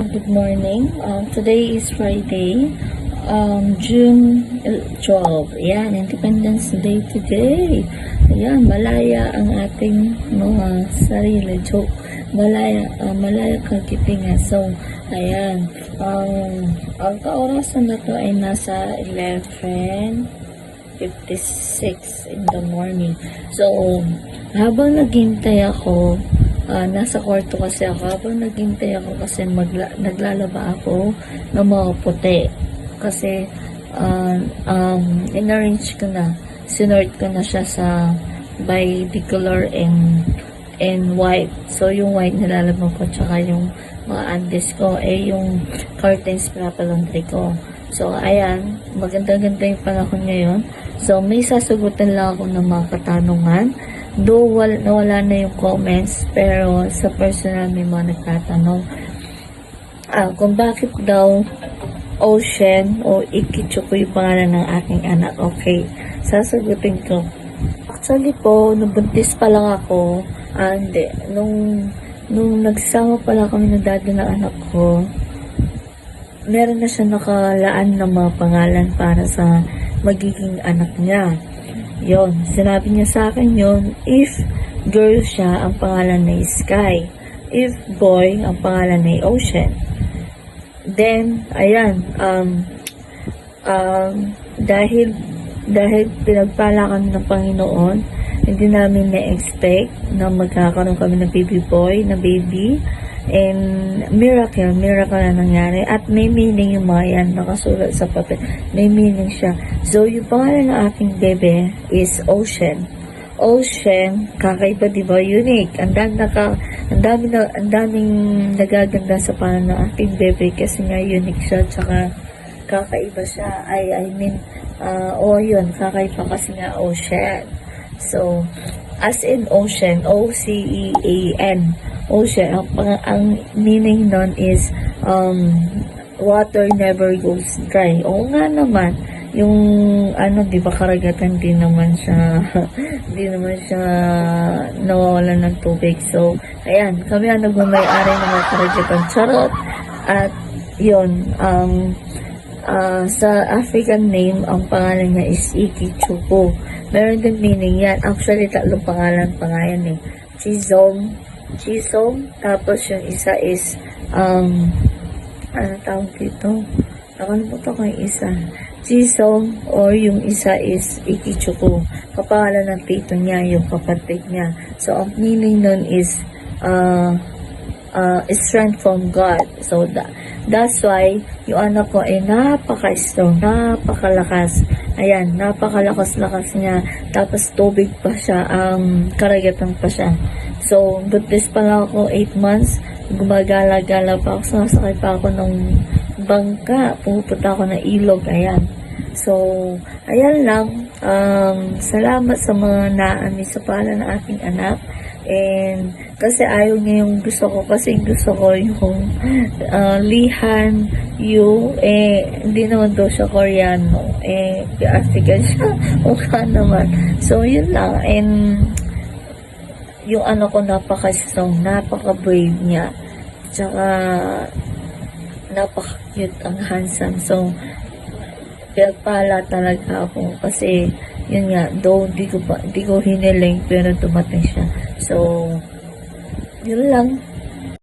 Good morning. Today is Friday, June 12. Ayan, Independence Day today. Ayan, malaya ang ating mga sarili. Joke. Malaya kagitingan. So, ayan. Ang kaorasan na to ay nasa 11:56 in the morning. So, habang naghintay ako, nasa kwarto kasi ako, habang naghintay ako kasi naglalaba ako ng mga puti. Kasi, in-arrange ko na, sinort ko na siya sa by the color and white. So, yung white nilalaban ko, tsaka yung mga undies ko, yung curtains para laundry ko. So, ayan, maganda-ganda yung panahon ngayon. So, may sasagutan lang ako ng mga katanungan. Though nawala na yung comments, pero sa personal may mga nagtatanong kung bakit daw Ocean o Ikichuko yung pangalan ng aking anak. Okay, sasagutin ko. Actually po, nabuntis pa lang ako, hindi, nung nagsama pala kami ng daddy ng anak ko, meron na siya nakalaan ng mga pangalan para sa magiging anak niya. Yon, sinabi niya sa akin yon, if girl siya, ang pangalan ay Sky. If boy, ang pangalan ay Ocean. Then, ayan, dahil pinagpala kami ng Panginoon, hindi namin na-expect na magkakaroon kami ng baby boy, na baby. And miracle na nangyari. At may meaning yung mga yan, nakasulat sa papel. May meaning siya. So, yung pangalan ng aking bebe is Ocean. Ocean, kakaiba, diba? Unique. Ang daming nagaganda sa pangalan ng aking bebe kasi nga unique siya, tsaka kakaiba siya. Yun, kakaiba kasi nga Ocean. So, as in Ocean, O-C-E-A-N. Ocean, ang meaning nun is water never goes dry. Oo nga naman, yung di ba, karagatan din naman siya hindi naman siya nawawalan ng tubig. So, ayan, kami ang nagmamay-ari ng mga karagatan. Charot! At yun, sa African name, ang pangalan niya is Ikichuko. Meron din meaning yan. Actually, tatlong pangalan pa nga yan eh. Chisom, tapos yung isa is ano tawag dito? Nakalimutan ko yung isa. Chisom, or yung isa is Ikichuko. Kapangalan ng tito niya, yung kapatid niya. So, ang meaning nun is strength from God. So, that's why yung anak ko ay napaka-strong, napakalakas. Ayan, napakalakas-lakas niya. Tapos tubig pa siya, karagatan pa siya. So, buntis pa lang ako 8 months. Gumagala-gala pa ako. Sumasakay pa ako ng bangka. Pumupunta ako ng ilog. Ayan. So, ayan lang. Salamat sa mga naami sa pala ng aking anak. And kasi ayaw niya yung gusto ko, kasi gusto ko yung Lihan Yu, hindi naman daw siya Koreano, African siya, mukha naman. So, yun lang. And yung ko napaka-strong, napaka-brave niya, tsaka napaka-cute, ang handsome. So, pinagpala talaga ako kasi yun nga, though di ko hiniling, pero dumating siya. So, yun lang.